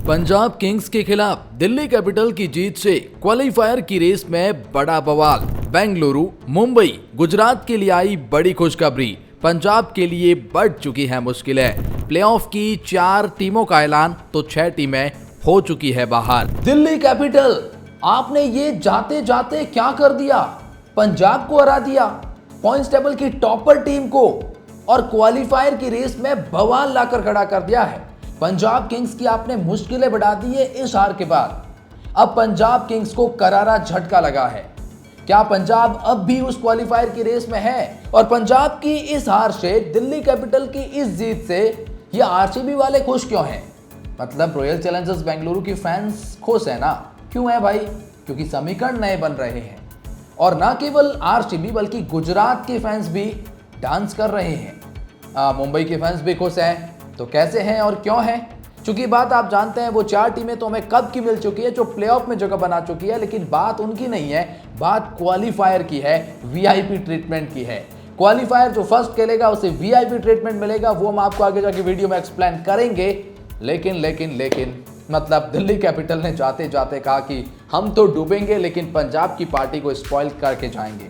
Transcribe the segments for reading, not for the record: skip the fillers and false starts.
Punjab Kings के खिलाफ Delhi capital की जीत से क्वालीफायर की रेस में बड़ा बवाल। बेंगलुरु, मुंबई, गुजरात के लिए आई बड़ी खुशखबरी। पंजाब के लिए बढ़ चुकी है मुश्किलें। प्लेऑफ की 4 टीमों का ऐलान तो 6 टीमें हो चुकी है बाहर। दिल्ली कैपिटल, आपने ये जाते जाते क्या कर दिया? पंजाब को हरा दिया, पॉइंट्स टेबल की टॉपर टीम को, और क्वालीफायर की रेस में बवाल लाकर खड़ा कर दिया है। पंजाब किंग्स की आपने मुश्किलें बढ़ा दी है इस हार के बाद। अब पंजाब किंग्स को करारा झटका लगा है। क्या पंजाब अब भी उस क्वालीफायर की रेस में है? और पंजाब की इस हार से, दिल्ली कैपिटल की इस जीत से ये आरसीबी वाले खुश क्यों हैं? मतलब रॉयल चैलेंजर्स बेंगलुरु की फैंस खुश है ना? क्यों है भाई? क्योंकि समीकरण नए बन रहे हैं और ना केवल आरसीबी बल्कि गुजरात के फैंस भी डांस कर रहे हैं। मुंबई के फैंस भी खुश हैं। तो कैसे हैं और क्यों हैं? चूंकि बात आप जानते हैं, वो 4 टीमें तो हमें कब की मिल चुकी है, जो प्लेऑफ में जगह बना चुकी है। लेकिन बात उनकी नहीं है, बात क्वालीफायर की है, वीआईपी ट्रीटमेंट की है। क्वालीफायर जो फर्स्ट खेलेगा उसे वीआईपी ट्रीटमेंट मिलेगा, वो हम आपको आगे जाके वीडियो में एक्सप्लेन करेंगे। लेकिन मतलब दिल्ली कैपिटल ने जाते जाते कहा कि हम तो डूबेंगे लेकिन पंजाब की पार्टी को स्पॉइल करके जाएंगे।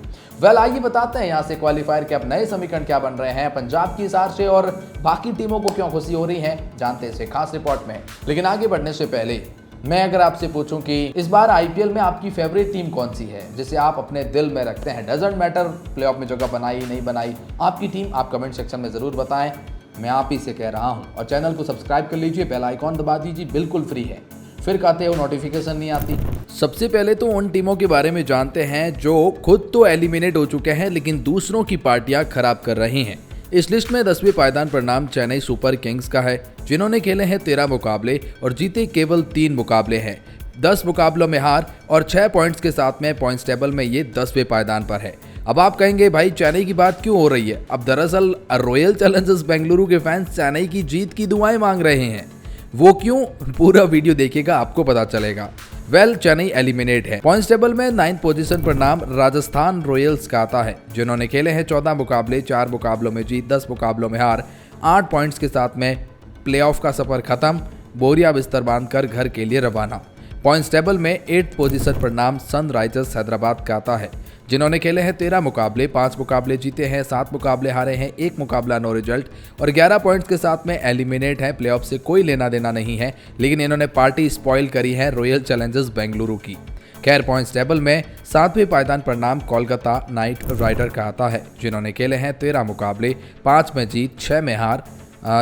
आइए बताते हैं यहाँ से क्वालीफायर के अब नए समीकरण क्या बन रहे हैं पंजाब की हार से, और बाकी टीमों को क्यों खुशी हो रही है, जानते हैं इसे खास रिपोर्ट में। लेकिन आगे बढ़ने से पहले मैं अगर आपसे पूछूं कि इस बार आईपीएल में आपकी फेवरेट टीम कौन सी है, जिसे आप अपने दिल में रखते हैं, डजंट मैटर प्लेऑफ में जगह बनाई नहीं बनाई, आपकी टीम आप कमेंट सेक्शन में जरूर बताएं। मैं आप ही से कह रहा हूं। और चैनल को सब्सक्राइब कर लीजिए, बेल आइकॉन दबा दीजिए, बिल्कुल फ्री है। फिर कहते हो नोटिफिकेशन नहीं आती। सबसे पहले तो उन टीमों के बारे में जानते हैं जो खुद तो एलिमिनेट हो चुके हैं लेकिन दूसरों की पार्टियां खराब कर रही हैं। इस लिस्ट में 10वें पायदान पर नाम चेन्नई सुपर किंग्स का है, जिन्होंने खेले हैं 13 मुकाबले और जीते केवल 3 मुकाबले हैं। 10 मुकाबलों में हार और 6 पॉइंट्स के साथ में पॉइंट्स टेबल में ये 10वें पायदान पर है। अब आप कहेंगे भाई चेन्नई की बात क्यों हो रही है? अब दरअसल रॉयल चैलेंजर्स बेंगलुरु के फैंस चेन्नई की जीत की दुआएं मांग रहे हैं। वो क्यों? पूरा वीडियो देखिएगा, आपको पता चलेगा। चेन्नई एलिमिनेट है। पॉइंट्स टेबल में 9th पोजीशन पर नाम राजस्थान रॉयल्स का आता है, जिन्होंने खेले हैं 14 मुकाबले, 4 मुकाबलों में जीत, 10 मुकाबलों में हार, 8 पॉइंट्स के साथ में प्लेऑफ का सफर खत्म, बोरिया बिस्तर बांधकर घर के लिए रवाना। पॉइंट्स टेबल में 8th पोजीशन पर नाम सनराइजर्स हैदराबाद का आता है, जिन्होंने खेले हैं 13 मुकाबले, 5 मुकाबले जीते हैं, 7 मुकाबले हारे हैं, 1 मुकाबला नो रिजल्ट और 11 पॉइंट्स के साथ में एलिमिनेट है। प्लेऑफ से कोई लेना देना नहीं है, लेकिन इन्होंने पार्टी स्पॉइल करी है रॉयल चैलेंजर्स बेंगलुरु की। खैर, पॉइंट्स टेबल में 7वें पायदान पर नाम कोलकाता नाइट राइडर का आता है, जिन्होंने खेले हैं 13 मुकाबले, 5 में जीत, 6 में हार,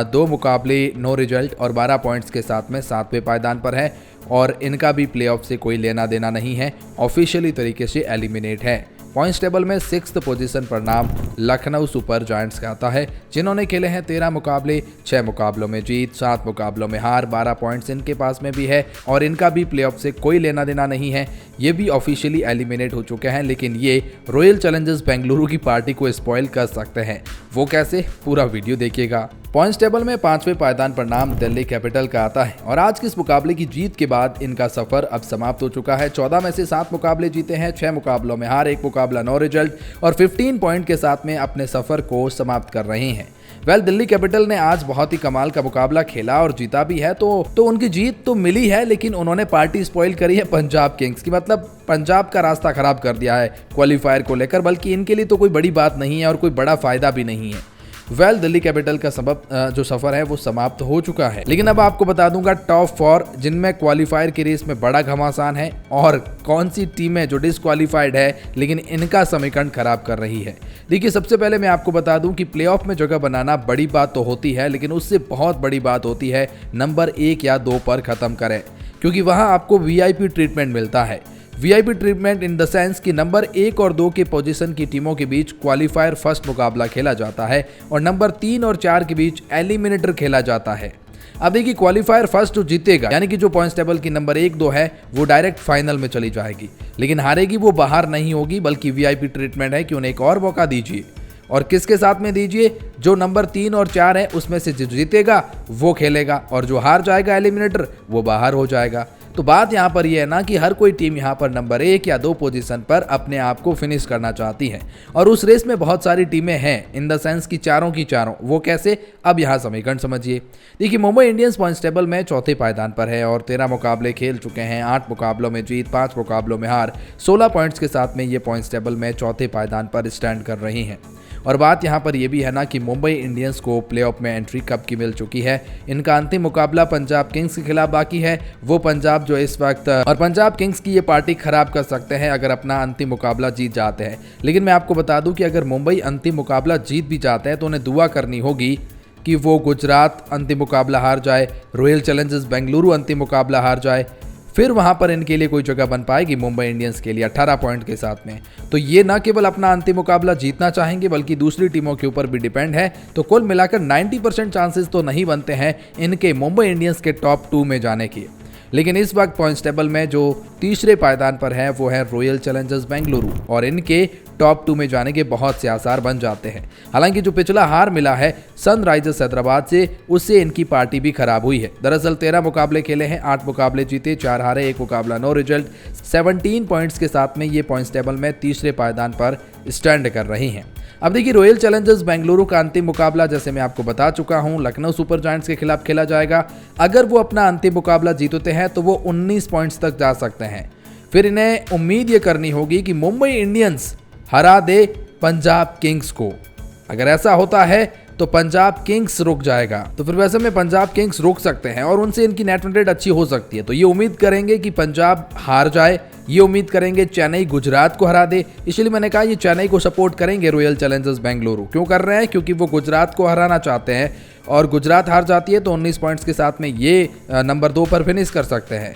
2 मुकाबले नो रिजल्ट और 12 पॉइंट्स के साथ में 7वें पायदान पर है और इनका भी प्लेऑफ से कोई लेना देना नहीं है, ऑफिशियली तरीके से एलिमिनेट है। पॉइंट्स टेबल में 6th पोजीशन पर नाम लखनऊ सुपर जायंट्स का आता है, जिन्होंने खेले हैं 13 मुकाबले, 6 मुकाबलों में जीत, 7 मुकाबलों में हार, 12 पॉइंट्स इनके पास में भी है और इनका भी प्लेऑफ से कोई लेना देना नहीं है। ये भी ऑफिशियली एलिमिनेट हो चुके हैं, लेकिन ये रॉयल चैलेंजर्स बेंगलुरु की पार्टी को स्पॉइल कर सकते हैं। वो कैसे? पूरा वीडियो देखिएगा। पॉइंट्स टेबल में 5वें पायदान पर नाम दिल्ली कैपिटल का आता है और आज के इस मुकाबले की जीत के बाद इनका सफर अब समाप्त हो चुका है। 14 में से 7 मुकाबले जीते हैं, 6 मुकाबलों में हार, 1 मुकाबला नो रिजल्ट और 15 पॉइंट के साथ में अपने सफर को समाप्त कर रहे हैं। दिल्ली कैपिटल ने आज बहुत ही कमाल का मुकाबला खेला और जीता भी है, तो उनकी जीत तो मिली है, लेकिन उन्होंने पार्टी स्पॉइल करी है पंजाब किंग्स की। मतलब पंजाब का रास्ता खराब कर दिया है क्वालीफायर को लेकर, बल्कि इनके लिए तो कोई बड़ी बात नहीं है और कोई बड़ा फायदा भी नहीं है। दिल्ली कैपिटल का जो सफर है वो समाप्त हो चुका है। लेकिन अब आपको बता दूंगा टॉप 4 जिनमें क्वालीफायर की रेस में बड़ा घमासान है और कौन सी टीमें जो डिसक्वालीफाइड है लेकिन इनका समीकरण खराब कर रही है। देखिए, सबसे पहले मैं आपको बता दूं कि प्लेऑफ में जगह बनाना बड़ी बात तो होती है, लेकिन उससे बहुत बड़ी बात होती है नंबर 1 या 2 पर खत्म करें, क्योंकि वहां आपको वीआईपी ट्रीटमेंट मिलता है। VIP treatment in the sense कि नंबर 1 और 2 के पोजीशन की टीमों के बीच क्वालीफायर फर्स्ट मुकाबला खेला जाता है और नंबर 3 और 4 के बीच एलिमिनेटर खेला जाता है। अब देखिए, क्वालीफायर फर्स्ट जो जीतेगा, यानी कि जो पॉइंट्स टेबल की नंबर 1, 2 है, वो डायरेक्ट फाइनल में चली जाएगी, लेकिन हारेगी वो बाहर नहीं होगी, बल्कि वीआईपी ट्रीटमेंट है कि उन्हें एक और मौका दीजिए। और किसके साथ में दीजिए? जो नंबर 3 और 4 है उसमें से जो जीतेगा वो खेलेगा और जो हार जाएगा एलिमिनेटर वो बाहर हो जाएगा। तो बात यहाँ पर यह है ना कि हर कोई टीम यहाँ पर नंबर 1 या 2 पोजीशन पर अपने आप को फिनिश करना चाहती है और उस रेस में बहुत सारी टीमें हैं, इन द सेंस की चारों। वो कैसे, अब यहाँ समीकरण समझिए। देखिए, मुंबई इंडियंस पॉइंट्स टेबल में चौथे पायदान पर है और 13 मुकाबले खेल चुके हैं, 8 मुकाबलों में जीत, 5 मुकाबलों में हार, 16 पॉइंट्स के साथ में ये पॉइंट्स टेबल में चौथे पायदान पर स्टैंड कर रही हैं। और बात यहाँ पर यह भी है ना कि मुंबई इंडियंस को प्लेऑफ में एंट्री कब की मिल चुकी है। इनका अंतिम मुकाबला पंजाब किंग्स के खिलाफ बाकी है। वो पंजाब जो इस वक्त, और पंजाब किंग्स की ये पार्टी खराब कर सकते हैं अगर अपना अंतिम मुकाबला जीत जाते हैं। लेकिन मैं आपको बता दूं कि अगर मुंबई अंतिम मुकाबला जीत भी जाते हैं तो उन्हें दुआ करनी होगी कि वो गुजरात अंतिम मुकाबला हार जाए, रॉयल चैलेंजर्स बेंगलुरु अंतिम मुकाबला हार जाए, फिर वहां पर इनके लिए कोई जगह बन पाएगी मुंबई इंडियंस के लिए 18 पॉइंट के साथ में। तो ये न केवल अपना अंतिम मुकाबला जीतना चाहेंगे बल्कि दूसरी टीमों के ऊपर भी डिपेंड है। तो कुल मिलाकर 90% चांसेस तो नहीं बनते हैं इनके मुंबई इंडियंस के टॉप 2 में जाने के। लेकिन इस वक्त पॉइंट्स टेबल में जो तीसरे पायदान पर है वो है रॉयल चैलेंजर्स बेंगलुरु और इनके टॉप 2 में जाने के बहुत से आसार बन जाते हैं। हालांकि जो पिछला हार मिला है सनराइजर्स हैदराबाद से, उससे इनकी पार्टी भी खराब हुई है। दरअसल 13 मुकाबले खेले हैं, 8 मुकाबले जीते, 4 हारे, 1 मुकाबला नो रिजल्ट। 17 पॉइंट्स के साथ में ये पॉइंट्स टेबल में तीसरे पायदान पर स्टैंड कर रही हैं। अब देखिए, रॉयल चैलेंजर्स बेंगलुरु का अंतिम मुकाबला जैसे मैं आपको बता चुका हूं लखनऊ सुपर जायंट्स के खिलाफ खेला जाएगा। अगर वो अपना अंतिम मुकाबला जीतते हैं तो वो 19 पॉइंट्स तक जा सकते हैं। फिर इन्हें उम्मीद ये करनी होगी कि मुंबई इंडियंस हरा दे पंजाब किंग्स को। अगर ऐसा होता है तो पंजाब किंग्स रुक जाएगा, तो फिर वैसे में पंजाब किंग्स रुक सकते हैं और उनसे इनकी नेट रन रेट अच्छी हो सकती है। तो ये उम्मीद करेंगे कि पंजाब हार जाए, ये उम्मीद करेंगे चेन्नई गुजरात को हरा दे। इसलिए मैंने कहा ये चेन्नई को सपोर्ट करेंगे रॉयल चैलेंजर्स बेंगलुरु। क्यों कर रहे हैं? क्योंकि वो गुजरात को हराना चाहते हैं और गुजरात हार जाती है तो 19 पॉइंट्स के साथ में ये नंबर 2 पर फिनिश कर सकते हैं।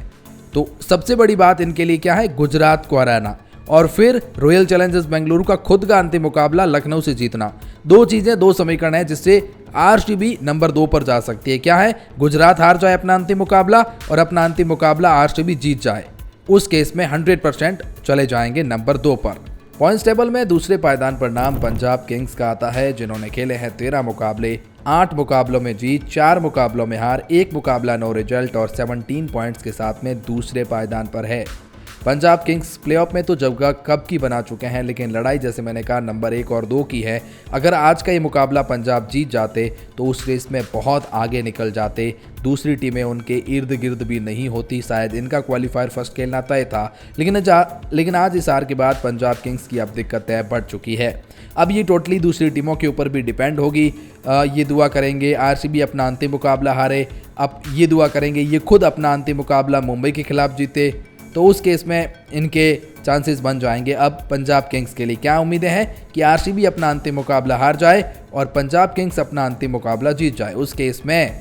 तो सबसे बड़ी बात इनके लिए क्या है? गुजरात को हराना और फिर रॉयल चैलेंजर्स बेंगलुरु का खुद का अंतिम मुकाबला लखनऊ से जीतना। 2 चीजें, 2 समीकरण है जिससे आरसीबी नंबर 2 पर जा सकती है। क्या है? गुजरात हार जाए अपना अंतिम मुकाबला और अपना अंतिम मुकाबला आरसीबी जीत जाए। उस केस में 100% चले जाएंगे नंबर 2 पर। पॉइंट्स टेबल में दूसरे पायदान पर नाम पंजाब किंग्स का आता है, जिन्होंने खेले हैं 13 मुकाबले, 8 मुकाबलों में जीत, 4 मुकाबलों में हार, 1 मुकाबला नो रिजल्ट और 17 पॉइंट्स के साथ में दूसरे पायदान पर है। पंजाब किंग्स प्लेऑफ में तो जगह कब की बना चुके हैं, लेकिन लड़ाई जैसे मैंने कहा नंबर 1 और 2 की है। अगर आज का ये मुकाबला पंजाब जीत जाते तो उस रेस में बहुत आगे निकल जाते, दूसरी टीमें उनके इर्द गिर्द भी नहीं होती, शायद इनका क्वालिफायर फर्स्ट खेलना तय था। लेकिन आज इस हार के बाद पंजाब किंग्स की अब दिक्कतें बढ़ चुकी है। अब ये टोटली दूसरी टीमों के ऊपर भी डिपेंड होगी। ये दुआ करेंगे आरसीबी अपना अंतिम मुकाबला हारे, अब ये दुआ करेंगे ये खुद अपना अंतिम मुकाबला मुंबई के खिलाफ जीते, तो उस केस में इनके चांसेस बन जाएंगे। अब पंजाब किंग्स के लिए क्या उम्मीदें हैं कि आरसीबी अपना अंतिम मुकाबला हार जाए और पंजाब किंग्स अपना अंतिम मुकाबला जीत जाए। उस केस में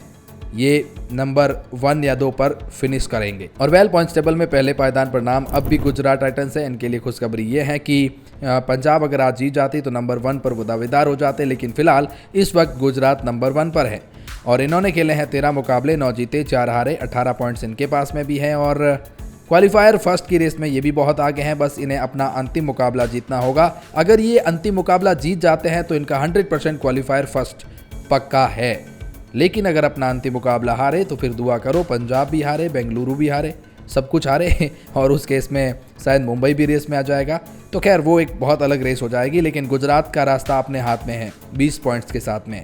ये नंबर 1 या 2 पर फिनिश करेंगे। और वेल पॉइंट्स टेबल में पहले पायदान पर नाम अब भी गुजरात टाइटंस है। इनके लिए खुशखबरी ये है कि पंजाब अगर आज जीत जाती तो नंबर 1 पर वो दावेदार हो जाते, लेकिन फिलहाल इस वक्त गुजरात नंबर 1 पर है और इन्होंने खेले हैं 13 मुकाबले, 9 जीते, 4 हारे, 18 पॉइंट्स इनके पास में भी हैं और क्वालिफायर फर्स्ट की रेस में ये भी बहुत आगे हैं। बस इन्हें अपना अंतिम मुकाबला जीतना होगा। अगर ये अंतिम मुकाबला जीत जाते हैं तो इनका 100% क्वालिफायर फर्स्ट पक्का है। लेकिन अगर अपना अंतिम मुकाबला हारे तो फिर दुआ करो पंजाब भी हारे, बेंगलुरु भी हारे, सब कुछ हारे और उस केस में शायद मुंबई भी रेस में आ जाएगा। तो खैर वो एक बहुत अलग रेस हो जाएगी, लेकिन गुजरात का रास्ता अपने हाथ में है 20 पॉइंट्स के साथ में।